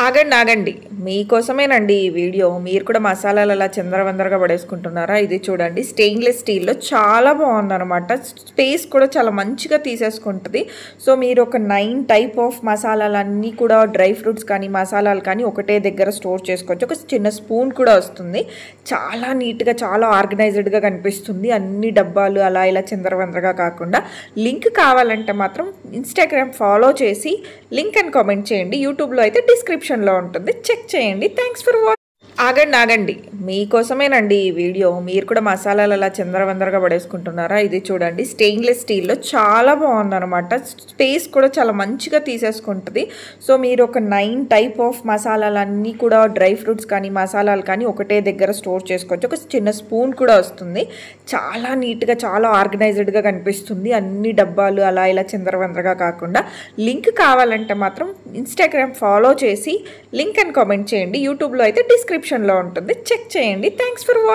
ఆగండి ఆగండి మీకోసమేనండి ఈ వీడియో. మీరు కూడా మసాలాలు అలా చిందరవందరగా పడేసుకుంటున్నారా? ఇది చూడండి, స్టెయిన్లెస్ స్టీల్లో చాలా బాగుందనమాట. స్పేస్ కూడా చాలా మంచిగా తీసేసుకుంటుంది. సో మీరు ఒక 9 టైప్ ఆఫ్ మసాలాలన్నీ కూడా, డ్రై ఫ్రూట్స్ కానీ మసాలాలు కానీ ఒకటే దగ్గర స్టోర్ చేసుకోవచ్చు. ఒక చిన్న స్పూన్ కూడా వస్తుంది. చాలా నీట్గా, చాలా ఆర్గనైజ్డ్గా కనిపిస్తుంది. అన్ని డబ్బాలు అలా ఇలా చిందరవందరగా కాకుండా. లింక్ కావాలంటే మాత్రం ఇన్స్టాగ్రామ్ ఫాలో చేసి లింక్ అని కామెంట్ చేయండి. యూట్యూబ్లో అయితే డిస్క్రిప్షన్లో ఉంటుంది, చెక్ చేయండి. Thanks for watching. ఆగండి ఆగండి మీకోసమేనండి ఈ వీడియో. మీరు కూడా మసాలాలు అలా చిందరవందరగా పడేసుకుంటున్నారా? ఇది చూడండి, స్టెయిన్లెస్ స్టీల్లో చాలా బాగుందనమాట. స్పేస్ కూడా చాలా మంచిగా తీసేసుకుంటుంది. సో మీరు ఒక 9 టైప్ ఆఫ్ మసాలాలన్నీ కూడా, డ్రై ఫ్రూట్స్ కానీ మసాలాలు కానీ ఒకటే దగ్గర స్టోర్ చేసుకోవచ్చు. ఒక చిన్న స్పూన్ కూడా వస్తుంది. చాలా నీట్గా, చాలా ఆర్గనైజ్డ్గా కనిపిస్తుంది. అన్ని డబ్బాలు అలా ఇలా చిందరవందరగా కాకుండా. లింక్ కావాలంటే మాత్రం ఇన్స్టాగ్రామ్ ఫాలో చేసి లింక్ అని కామెంట్ చేయండి. యూట్యూబ్లో అయితే డిస్క్రిప్షన్లో ఉంటుంది, చెక్ చేయండి. Thanks for watching.